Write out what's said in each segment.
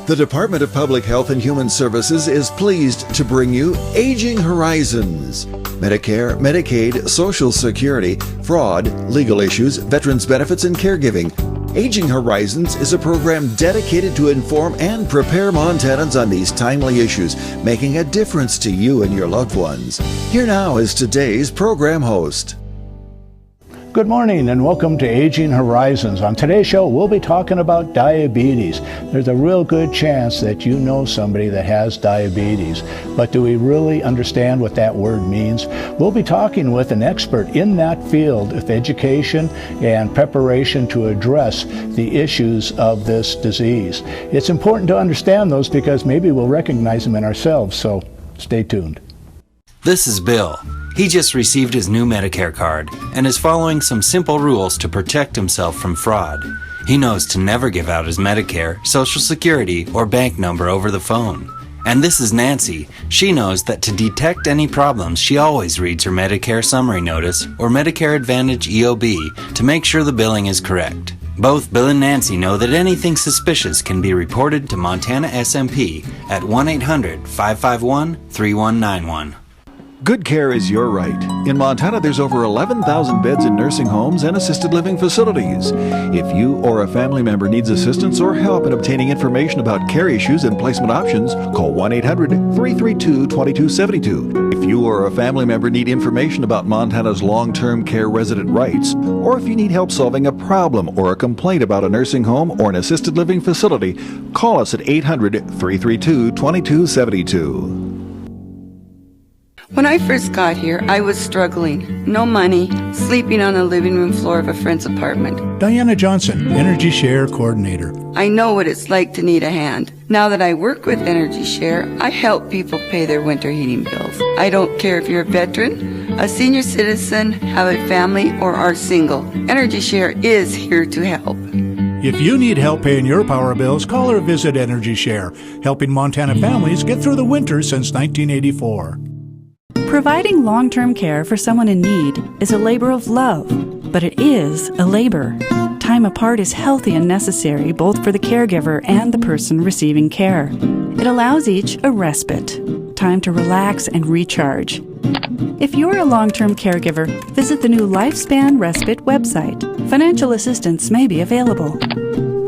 The Department of Public Health and Human Services is pleased to bring you Aging Horizons. Medicare, Medicaid, Social Security, fraud, legal issues, veterans benefits, and caregiving. Aging Horizons is a program dedicated to inform and prepare Montanans on these timely issues, making a difference to you and your loved ones. Here now is today's program host. Good morning and welcome to Aging Horizons. On today's show, we'll be talking about diabetes. There's a real good chance that you know somebody that has diabetes, but do we really understand what that word means? We'll be talking with an expert in that field of education and preparation to address the issues of this disease. It's important to understand those because maybe we'll recognize them in ourselves, so stay tuned. This is Bill. He just received his new Medicare card and is following some simple rules to protect himself from fraud. He knows to never give out his Medicare, Social Security, or bank number over the phone. And this is Nancy. She knows that to detect any problems, she always reads her Medicare summary notice or Medicare Advantage EOB to make sure the billing is correct. Both Bill and Nancy know that anything suspicious can be reported to Montana SMP at 1-800-551-3191. Good care is your right. In Montana, there's over 11,000 beds in nursing homes and assisted living facilities. If you or a family member needs assistance or help in obtaining information about care issues and placement options, call 1-800-332-2272. If you or a family member need information about Montana's long-term care resident rights, or if you need help solving a problem or a complaint about a nursing home or an assisted living facility, call us at 800-332-2272. When I first got here, I was struggling. No money, sleeping on the living room floor of a friend's apartment. Diana Johnson, Energy Share Coordinator. I know what it's like to need a hand. Now that I work with Energy Share, I help people pay their winter heating bills. I don't care if you're a veteran, a senior citizen, have a family, or are single. Energy Share is here to help. If you need help paying your power bills, call or visit Energy Share, helping Montana families get through the winter since 1984. Providing long-term care for someone in need is a labor of love, but it is a labor. Time apart is healthy and necessary both for the caregiver and the person receiving care. It allows each a respite, time to relax and recharge. If you're a long-term caregiver, visit the new Lifespan Respite website. Financial assistance may be available.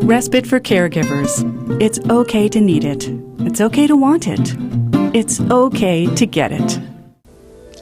Respite for caregivers. It's okay to need it. It's okay to want it. It's okay to get it.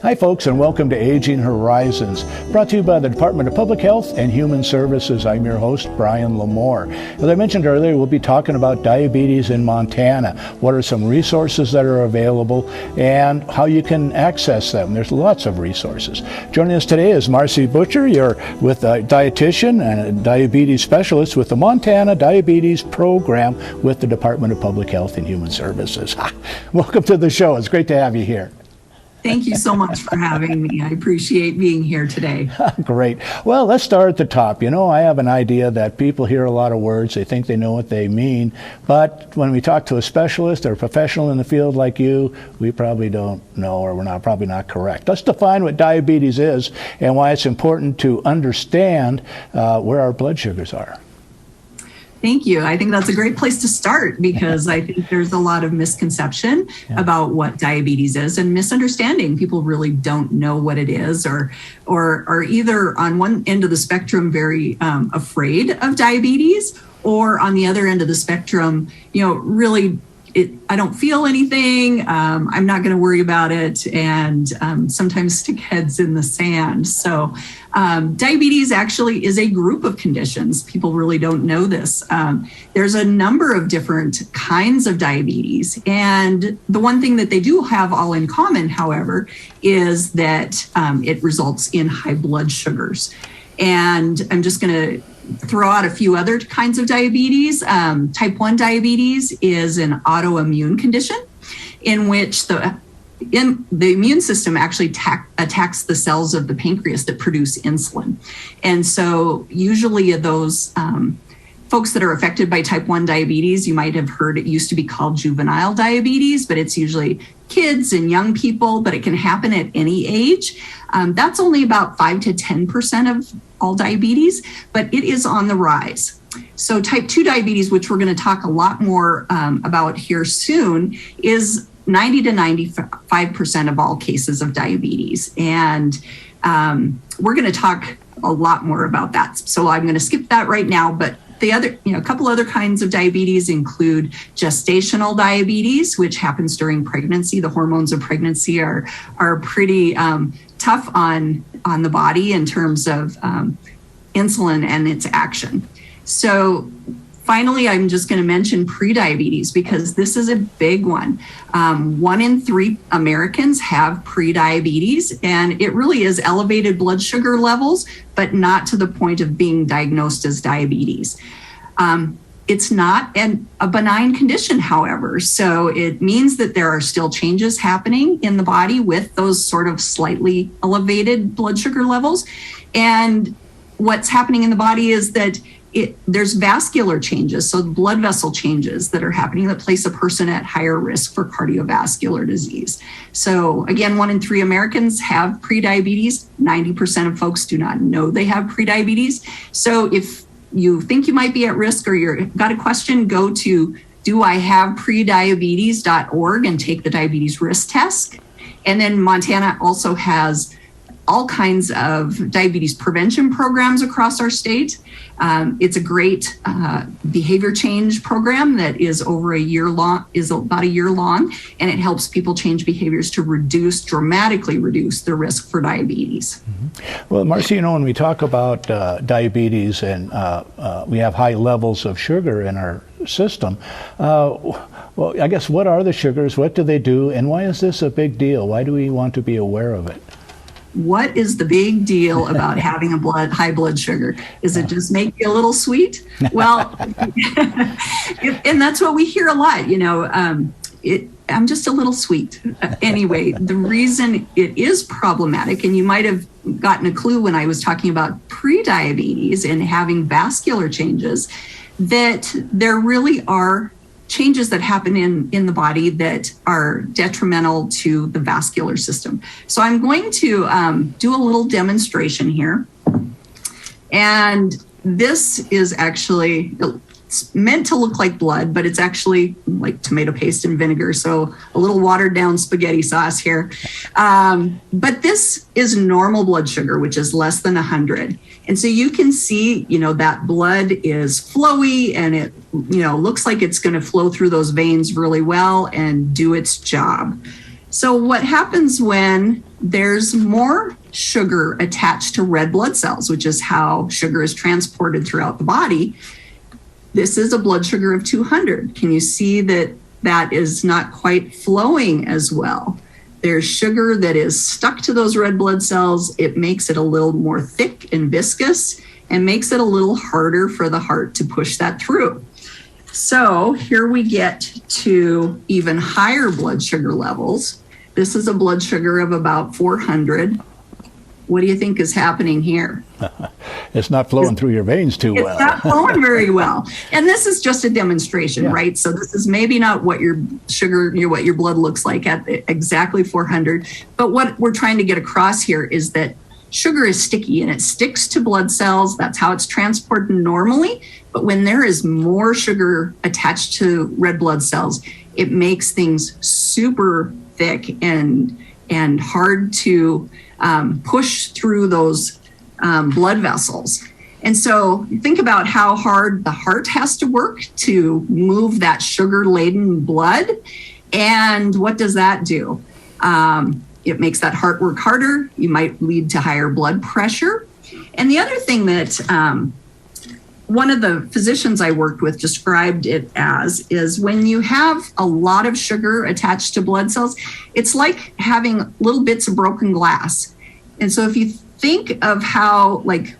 Hi folks, and welcome to Aging Horizons, brought to you by the Department of Public Health and Human Services. I'm your host, Brian Lamore. As I mentioned earlier, we'll be talking about diabetes in Montana. What are some resources that are available and how you can access them? There's lots of resources. Joining us today is Marcy Butcher. You're with a dietitian and a diabetes specialist with the Montana Diabetes Program with the Department of Public Health and Human Services. Welcome to the show. It's great to have you here. Thank you so much for having me. I appreciate being here today. Great. Well, let's start at the top. You know, I have an idea that people hear a lot of words. They think they know what they mean. But when we talk to a specialist or a professional in the field like you, we probably don't know, or we're probably not correct. Let's define what diabetes is and why it's important to understand where our blood sugars are. Thank you. I think that's a great place to start because I think there's a lot of misconception about what diabetes is and misunderstanding. People really don't know what it is or are either on one end of the spectrum very afraid of diabetes, or on the other end of the spectrum, really I don't feel anything. I'm not going to worry about it, and sometimes stick heads in the sand. So diabetes actually is a group of conditions. People really don't know this. There's a number of different kinds of diabetes. And the one thing that they do have all in common, however, is that it results in high blood sugars. And I'm just going to throw out a few other kinds of diabetes. Type 1 diabetes is an autoimmune condition in which the immune system actually attacks the cells of the pancreas that produce insulin. And so usually those folks that are affected by type 1 diabetes, you might have heard it used to be called juvenile diabetes, but it's usually kids and young people, but it can happen at any age. That's only about 5 to 10% of all diabetes, but it is on the rise. So type 2 diabetes, which we're going to talk a lot more about here soon, is 90 to 95% of all cases of diabetes. And we're going to talk a lot more about that. So I'm going to skip that right now, but the other, a couple other kinds of diabetes include gestational diabetes, which happens during pregnancy. The hormones of pregnancy are pretty tough on the body in terms of insulin and its action. So finally, I'm just going to mention prediabetes because this is a big one. 1 in 3 Americans have prediabetes, and it really is elevated blood sugar levels, but not to the point of being diagnosed as diabetes. It's not a benign condition, however, so it means that there are still changes happening in the body with those sort of slightly elevated blood sugar levels. And what's happening in the body is that there's vascular changes, so blood vessel changes that are happening that place a person at higher risk for cardiovascular disease. So again, 1 in 3 Americans have prediabetes. 90% of folks do not know they have prediabetes. So if you think you might be at risk or you've got a question, go to doihaveprediabetes.org and take the diabetes risk test. And then Montana also has all kinds of diabetes prevention programs across our state. It's a great behavior change program that is about a year long, and it helps people change behaviors to dramatically reduce the risk for diabetes. Mm-hmm. Well, Marcy, when we talk about diabetes and we have high levels of sugar in our system, well, I guess what are the sugars, what do they do, and why is this a big deal? Why do we want to be aware of it? What is the big deal about having high blood sugar? Is it just make you a little sweet? Well, and that's what we hear a lot, I'm just a little sweet. Anyway, the reason it is problematic, and you might have gotten a clue when I was talking about prediabetes and having vascular changes, that there really are changes that happen in the body that are detrimental to the vascular system. So I'm going to do a little demonstration here. And this is actually, it's meant to look like blood, but it's actually like tomato paste and vinegar. So a little watered down spaghetti sauce here. But this is normal blood sugar, which is less than 100. And so you can see, that blood is flowy and it, looks like it's going to flow through those veins really well and do its job. So what happens when there's more sugar attached to red blood cells, which is how sugar is transported throughout the body? This is a blood sugar of 200. Can you see that is not quite flowing as well? There's sugar that is stuck to those red blood cells. It makes it a little more thick and viscous and makes it a little harder for the heart to push that through. So here we get to even higher blood sugar levels. This is a blood sugar of about 400. What do you think is happening here? It's not flowing through your veins too well. It's not flowing very well. And this is just a demonstration, right? So this is maybe not what your sugar, what your blood looks like at exactly 400. But what we're trying to get across here is that sugar is sticky and it sticks to blood cells. That's how it's transported normally. But when there is more sugar attached to red blood cells, it makes things super thick and hard to push through those blood vessels. And so think about how hard the heart has to work to move that sugar-laden blood. And what does that do? It makes that heart work harder. You might lead to higher blood pressure. And the other thing that one of the physicians I worked with described it as is when you have a lot of sugar attached to blood cells, it's like having little bits of broken glass. And so if you think of how, like,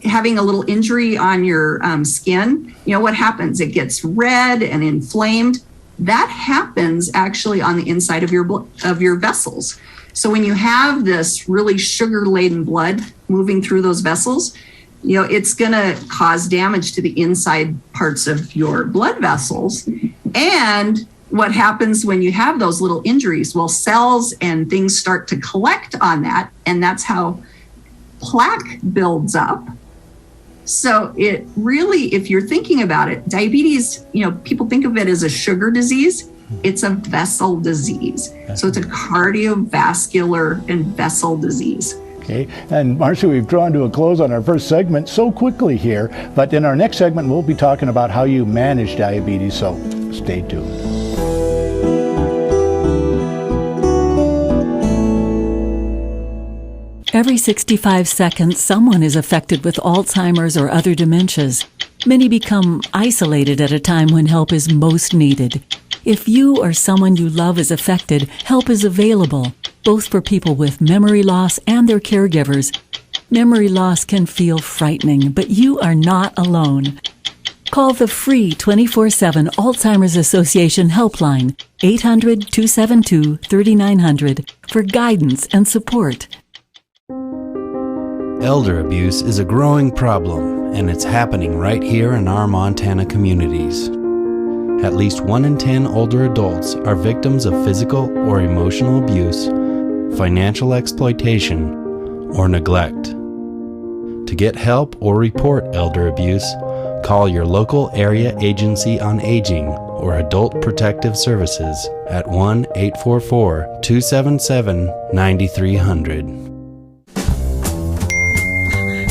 having a little injury on your skin, what happens? It gets red and inflamed. That happens actually on the inside of your vessels. So when you have this really sugar-laden blood moving through those vessels, it's going to cause damage to the inside parts of your blood vessels. And what happens when you have those little injuries? Well, cells and things start to collect on that, and that's how plaque builds up. So it really, if you're thinking about it, diabetes, people think of it as a sugar disease. It's a vessel disease. So it's a cardiovascular and vessel disease. Okay, and Marcy, we've drawn to a close on our first segment so quickly here, but in our next segment, we'll be talking about how you manage diabetes, so stay tuned. Every 65 seconds, someone is affected with Alzheimer's or other dementias. Many become isolated at a time when help is most needed. If you or someone you love is affected, help is available, both for people with memory loss and their caregivers. Memory loss can feel frightening, but you are not alone. Call the free 24/7 Alzheimer's Association helpline, 800-272-3900, for guidance and support. Elder abuse is a growing problem, and it's happening right here in our Montana communities. At least 1 in 10 older adults are victims of physical or emotional abuse, financial exploitation, or neglect. To get help or report elder abuse, call your local area agency on aging or Adult Protective Services at 1-844-277-9300.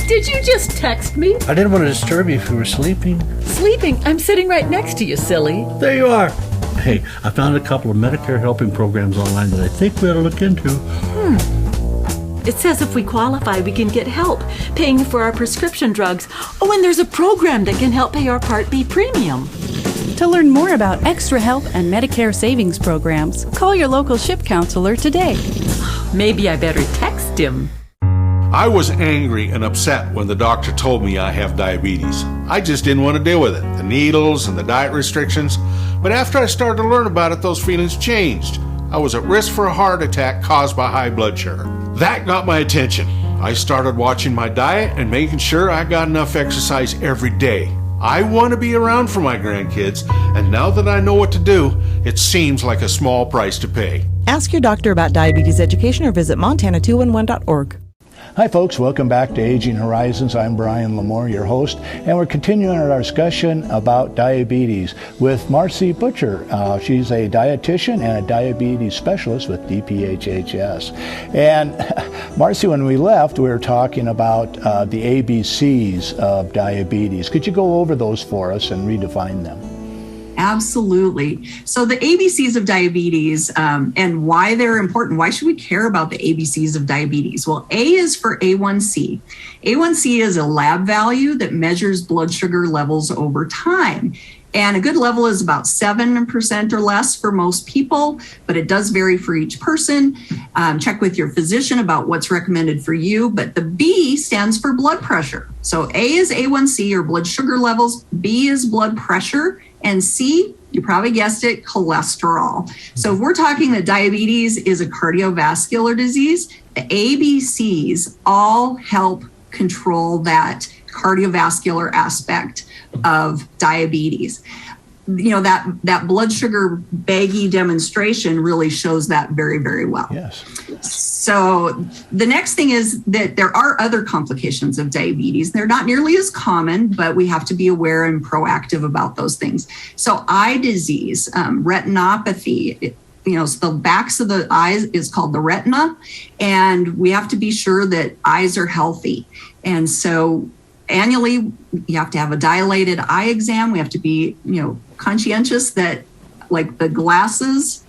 Did you just text me? I didn't want to disturb you if you were sleeping. Sleeping? I'm sitting right next to you, silly. There you are. Hey, I found a couple of Medicare helping programs online that I think we ought to look into. It says if we qualify, we can get help paying for our prescription drugs. Oh, and there's a program that can help pay our Part B premium. To learn more about extra help and Medicare savings programs, call your local SHIP counselor today. Maybe I better text him. I was angry and upset when the doctor told me I have diabetes. I just didn't want to deal with it, the needles and the diet restrictions. But after I started to learn about it, those feelings changed. I was at risk for a heart attack caused by high blood sugar. That got my attention. I started watching my diet and making sure I got enough exercise every day. I want to be around for my grandkids, and now that I know what to do, it seems like a small price to pay. Ask your doctor about diabetes education or visit montana211.org. Hi folks, welcome back to Aging Horizons. I'm Brian Lamore, your host, and we're continuing our discussion about diabetes with Marcy Butcher. She's a dietitian and a diabetes specialist with DPHHS. And Marcy, when we left, we were talking about the ABCs of diabetes. Could you go over those for us and redefine them? Absolutely. So the ABCs of diabetes and why they're important. Why should we care about the ABCs of diabetes? Well, A is for A1C. A1C is a lab value that measures blood sugar levels over time. And a good level is about 7% or less for most people, but it does vary for each person. Check with your physician about what's recommended for you. But the B stands for blood pressure. So A is A1C or blood sugar levels. B is blood pressure. And C, you probably guessed it, cholesterol. So if we're talking that diabetes is a cardiovascular disease, the ABCs all help control that cardiovascular aspect of diabetes. You know, that blood sugar baggy demonstration really shows that very, very well. Yes. So the next thing is that there are other complications of diabetes. They're not nearly as common, but we have to be aware and proactive about those things. So eye disease, retinopathy, so the backs of the eyes is called the retina, and we have to be sure that eyes are healthy. And so annually, you have to have a dilated eye exam. We have to be, conscientious that like the glasses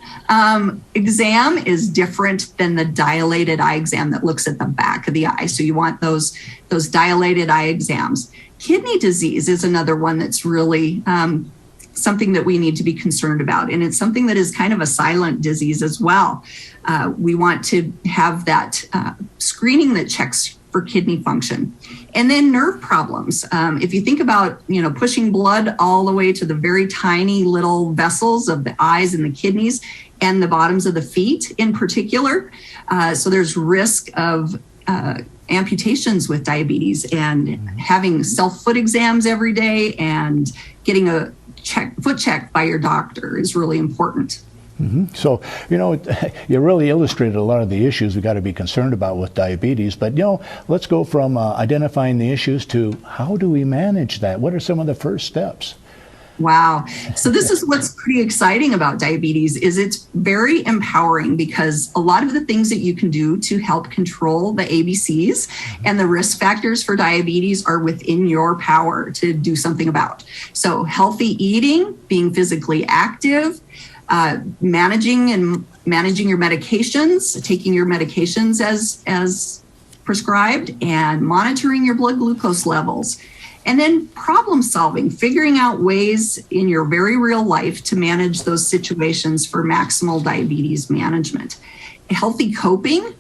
exam is different than the dilated eye exam that looks at the back of the eye. So you want those dilated eye exams. Kidney disease is another one that's really something that we need to be concerned about. And it's something that is kind of a silent disease as well. We want to have that screening that checks for kidney function. And then nerve problems. If you think about, pushing blood all the way to the very tiny little vessels of the eyes and the kidneys and the bottoms of the feet in particular. So there's risk of amputations with diabetes, and having self-foot exams every day and getting a foot check by your doctor is really important. So, you really illustrated a lot of the issues we got to be concerned about with diabetes. But, let's go from identifying the issues to how do we manage that? What are some of the first steps? Wow. So this is what's pretty exciting about diabetes is it's very empowering because a lot of the things that you can do to help control the ABCs and the risk factors for diabetes are within your power to do something about. So healthy eating, being physically active, managing your medications, taking your medications as prescribed, and monitoring your blood glucose levels. And then problem solving, figuring out ways in your very real life to manage those situations for maximal diabetes management. Healthy coping,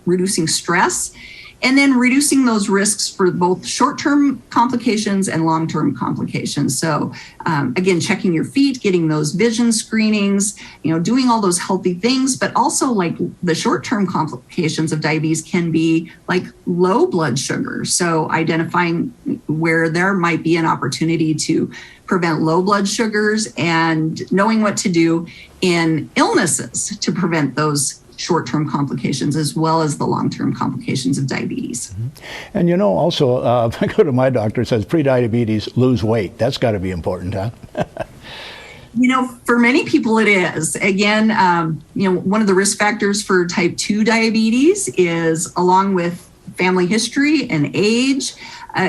reducing stress, and then reducing those risks for both short-term complications and long-term complications. So again, checking your feet, getting those vision screenings, doing all those healthy things, but also like the short-term complications of diabetes can be like low blood sugar. So identifying where there might be an opportunity to prevent low blood sugars and knowing what to do in illnesses to prevent those short-term complications as well as the long-term complications of diabetes. And also, if I go to my doctor, it says pre-diabetes, lose weight. That's got to be important, huh? For many people it is. Again, one of the risk factors for type 2 diabetes is, along with family history and age,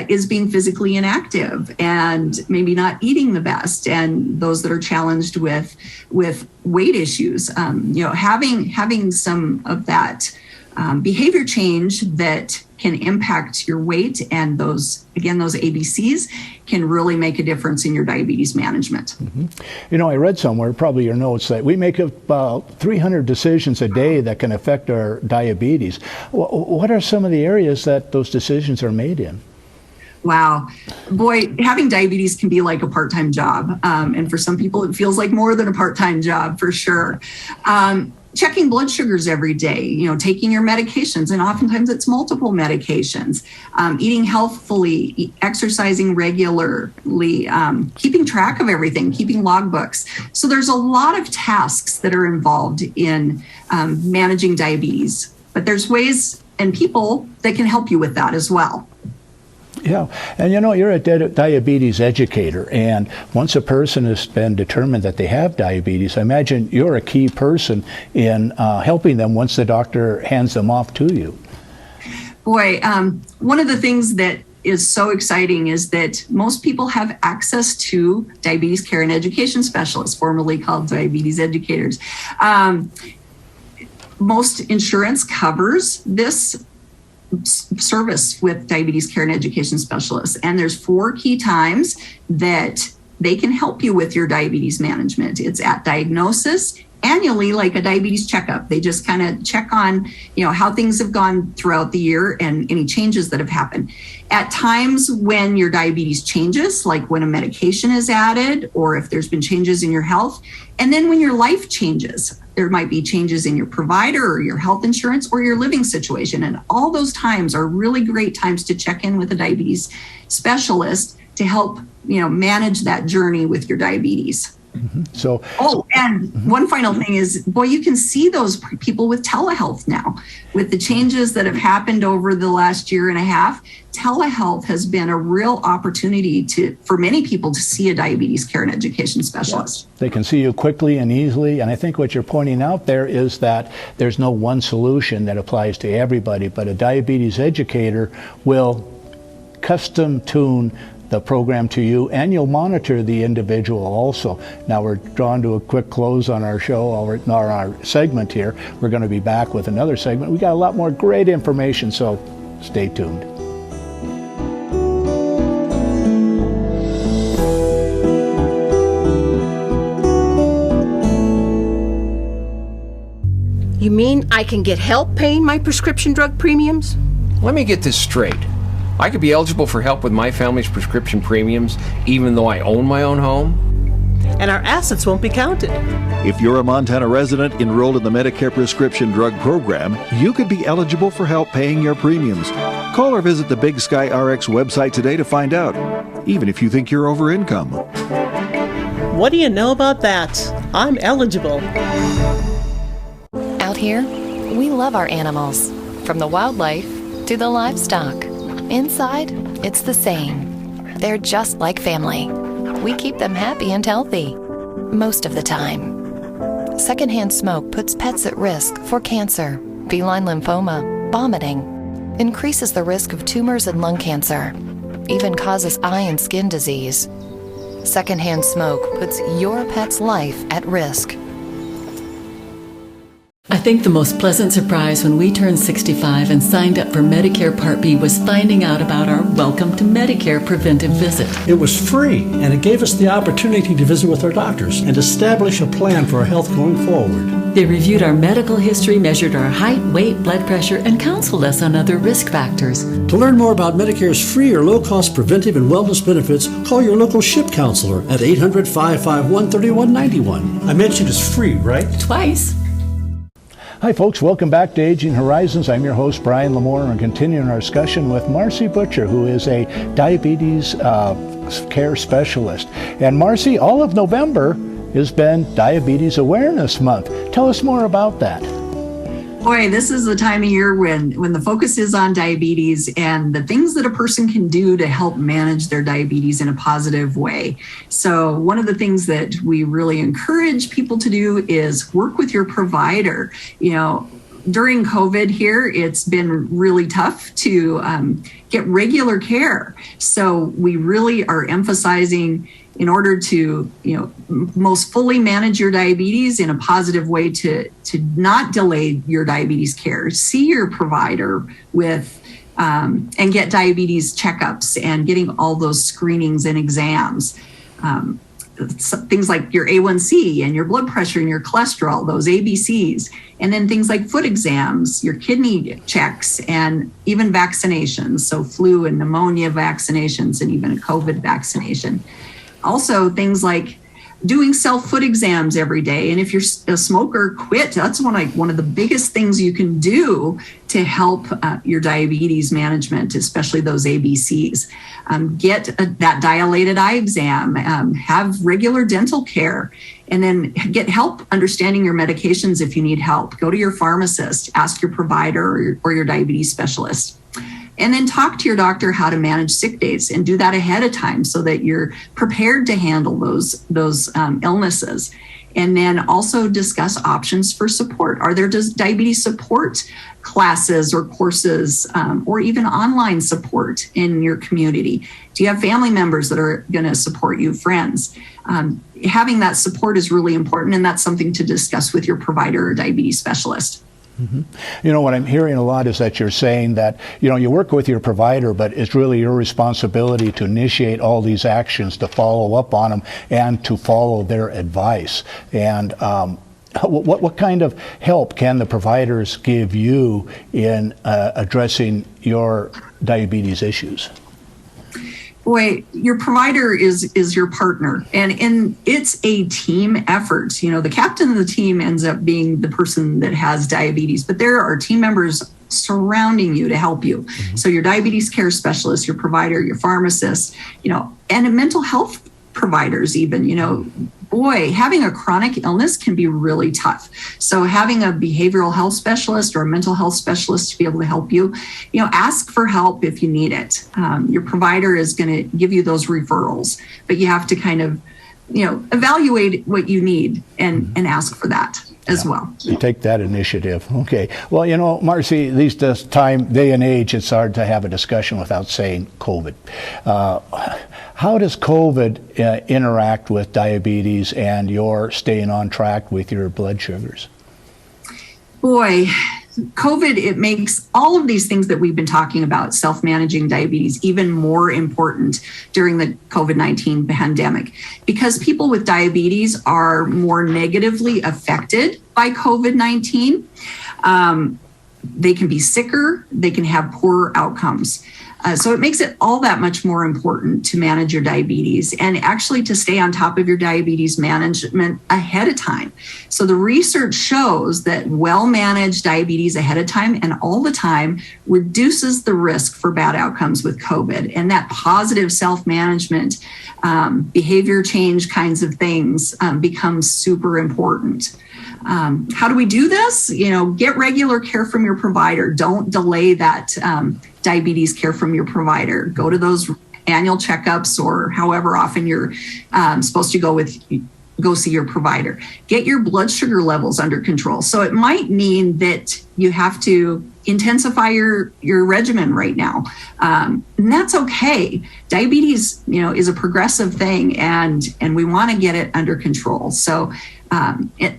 is being physically inactive and maybe not eating the best, and those that are challenged with weight issues. Having some of that behavior change that can impact your weight and those ABCs can really make a difference in your diabetes management. I read somewhere, probably your notes, that we make about 300 decisions a day that can affect our diabetes. What are some of the areas that those decisions are made in? Wow. Boy, having diabetes can be like a part-time job. And for some people, it feels like more than a part-time job, for sure. Checking blood sugars every day, taking your medications, and oftentimes it's multiple medications, eating healthfully, exercising regularly, keeping track of everything, keeping logbooks. So there's a lot of tasks that are involved in managing diabetes, but there's ways and people that can help you with that as well. Yeah, and you're a diabetes educator, and once a person has been determined that they have diabetes, I imagine you're a key person in helping them once the doctor hands them off to you. Boy, one of the things that is so exciting is that most people have access to diabetes care and education specialists, formerly called diabetes educators. Most insurance covers this service with diabetes care and education specialists. And there's 4 key times that they can help you with your diabetes management. It's at diagnosis, annually, like a diabetes checkup. They just kind of check on, how things have gone throughout the year and any changes that have happened. At times when your diabetes changes, like when a medication is added or if there's been changes in your health, and then when your life changes, there might be changes in your provider or your health insurance or your living situation. And all those times are really great times to check in with a diabetes specialist to help, manage that journey with your diabetes. So, one final thing is, you can see those people with telehealth now. With the changes that have happened over the last year and a half, telehealth has been a real opportunity for many people to see a diabetes care and education specialist. Yes. They can see you quickly and easily, and I think what you're pointing out there is that there's no one solution that applies to everybody, but a diabetes educator will custom tune the program to you, and you'll monitor the individual also. Now we're drawn to a quick close on our show, or our segment here. We're going to be back with another segment. We got a lot more great information, so stay tuned. You mean I can get help paying my prescription drug premiums? Let me get this straight. I could be eligible for help with my family's prescription premiums even though I own my own home? And our assets won't be counted. If you're a Montana resident enrolled in the Medicare prescription drug program, you could be eligible for help paying your premiums. Call or visit the Big Sky RX website today to find out, even if you think you're over income. What do you know about that? I'm eligible. Out here, we love our animals, from the wildlife to the livestock. Inside, it's the same. They're just like family. We keep them happy and healthy, most of the time. Secondhand smoke puts pets at risk for cancer, feline lymphoma, vomiting, increases the risk of tumors and lung cancer, even causes eye and skin disease. Secondhand smoke puts your pet's life at risk. I think the most pleasant surprise when we turned 65 and signed up for Medicare Part B was finding out about our Welcome to Medicare preventive visit. It was free, and it gave us the opportunity to visit with our doctors and establish a plan for our health going forward. They reviewed our medical history, measured our height, weight, blood pressure, and counseled us on other risk factors. To learn more about Medicare's free or low-cost preventive and wellness benefits, call your local SHIP counselor at 800-551-3191. I mentioned it's free, right? Twice. Hi folks, welcome back to Aging Horizons. I'm your host Brian Lamore, and continuing our discussion with Marcy Butcher, who is a diabetes care specialist. And Marcy, all of November has been Diabetes Awareness Month. Tell us more about that. Boy, this is the time of year when the focus is on diabetes and the things that a person can do to help manage their diabetes in a positive way. So one of the things that we really encourage people to do is work with your provider. During COVID here, it's been really tough to get regular care. So we really are emphasizing, in order to, most fully manage your diabetes in a positive way, to not delay your diabetes care. See your provider with and get diabetes checkups and getting all those screenings and exams. Things like your A1C and your blood pressure and your cholesterol, those ABCs, and then things like foot exams, your kidney checks, and even vaccinations, so flu and pneumonia vaccinations, and even a COVID vaccination. Also, things like doing self-foot exams every day. And if you're a smoker, quit. That's one of the biggest things you can do to help your diabetes management, especially those ABCs. Get that dilated eye exam, have regular dental care, and then get help understanding your medications if you need help. Go to your pharmacist, ask your provider or your diabetes specialist. And then talk to your doctor how to manage sick days, and do that ahead of time so that you're prepared to handle those illnesses. And then also discuss options for support. Are there diabetes support classes or courses, or even online support in your community? Do you have family members that are going to support you, friends? Having that support is really important, and that's something to discuss with your provider or diabetes specialist. Mm-hmm. What I'm hearing a lot is that you're saying that, you work with your provider, but it's really your responsibility to initiate all these actions, to follow up on them, and to follow their advice. And what kind of help can the providers give you in addressing your diabetes issues? Boy, your provider is your partner, and it's a team effort. The captain of the team ends up being the person that has diabetes, but there are team members surrounding you to help you. Mm-hmm. So your diabetes care specialist, your provider, your pharmacist, and mental health providers even, boy, having a chronic illness can be really tough. So having a behavioral health specialist or a mental health specialist to be able to help you, ask for help if you need it. Your provider is going to give you those referrals, but you have to kind of, evaluate what you need and ask for that as well. You take that initiative. Okay. Well, Marcy, these day and age, it's hard to have a discussion without saying COVID. How does COVID interact with diabetes and your staying on track with your blood sugars? Boy, COVID, it makes all of these things that we've been talking about, self-managing diabetes, even more important during the COVID-19 pandemic, because people with diabetes are more negatively affected by COVID-19. They can be sicker, they can have poorer outcomes. So it makes it all that much more important to manage your diabetes and actually to stay on top of your diabetes management ahead of time. So the research shows that well-managed diabetes ahead of time and all the time reduces the risk for bad outcomes with COVID. And that positive self-management, behavior change kinds of things becomes super important. How do we do this? Get regular care from your provider. Don't delay that diabetes care from your provider. Go to those annual checkups or however often you're supposed to go see your provider. Get your blood sugar levels under control. So it might mean that you have to intensify your regimen right now. And that's okay. Diabetes, is a progressive thing and we want to get it under control. So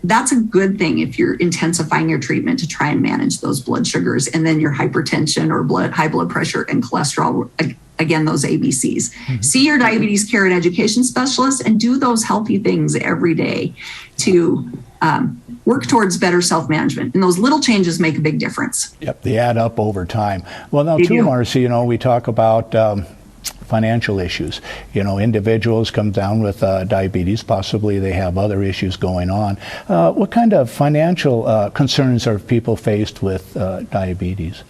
that's a good thing if you're intensifying your treatment to try and manage those blood sugars and then your hypertension or high blood pressure and cholesterol, again, those ABCs. Mm-hmm. See your diabetes care and education specialist and do those healthy things every day to work towards better self-management. And those little changes make a big difference. Yep, they add up over time. Well, now, too, Marcy, we talk about financial issues. Individuals come down with diabetes, possibly they have other issues going on. What kind of financial concerns are people faced with diabetes?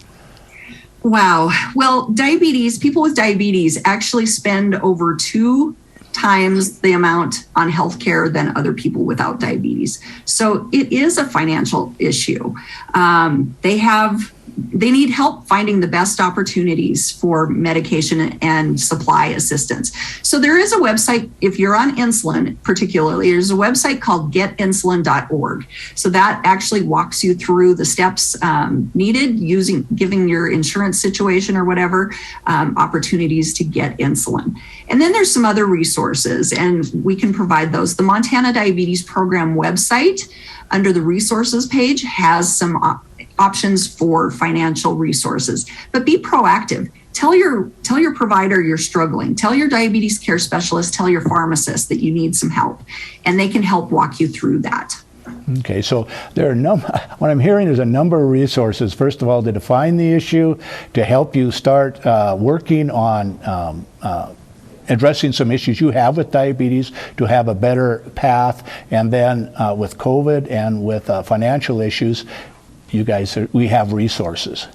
Wow. Well, people with diabetes actually spend over 2 times the amount on healthcare than other people without diabetes. So it is a financial issue. They need help finding the best opportunities for medication and supply assistance. So there is a website, if you're on insulin particularly, there's a website called getinsulin.org. So that actually walks you through the steps needed giving your insurance situation or whatever, opportunities to get insulin. And then there's some other resources and we can provide those. The Montana Diabetes Program website under the resources page has some options for financial resources, but be proactive. Tell your provider you're struggling. Tell your diabetes care specialist, tell your pharmacist that you need some help, and they can help walk you through that. Okay, so there are what I'm hearing is a number of resources. First of all, to define the issue, to help you start working on addressing some issues you have with diabetes, to have a better path, and then with COVID and with financial issues, we have resources.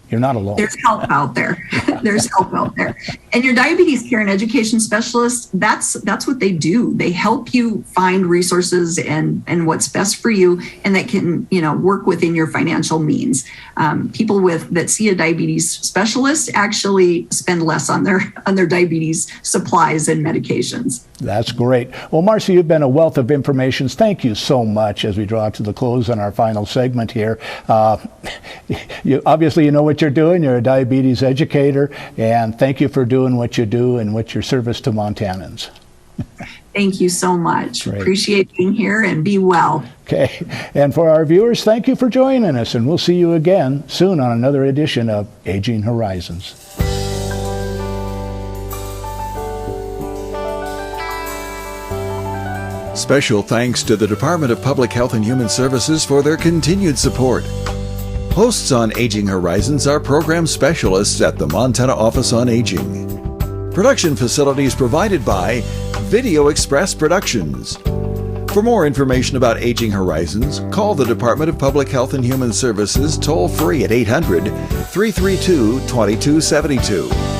You're not alone. There's help out there. There's help out there. And your diabetes care and education specialist, that's what they do. They help you find resources and what's best for you, and that can, work within your financial means. People that see a diabetes specialist actually spend less on their diabetes supplies and medications. That's great. Well, Marcy, you've been a wealth of information. Thank you so much as we draw to the close on our final segment here. You know what you're doing. You're a diabetes educator, and thank you for doing what you do and what your service to Montanans. Thank you so much. Great. Appreciate being here and be well. Okay. And for our viewers, thank you for joining us, and we'll see you again soon on another edition of Aging Horizons. Special thanks to the Department of Public Health and Human Services for their continued support. Hosts on Aging Horizons are program specialists at the Montana Office on Aging. Production facilities provided by Video Express Productions. For more information about Aging Horizons, call the Department of Public Health and Human Services toll-free at 800-332-2272.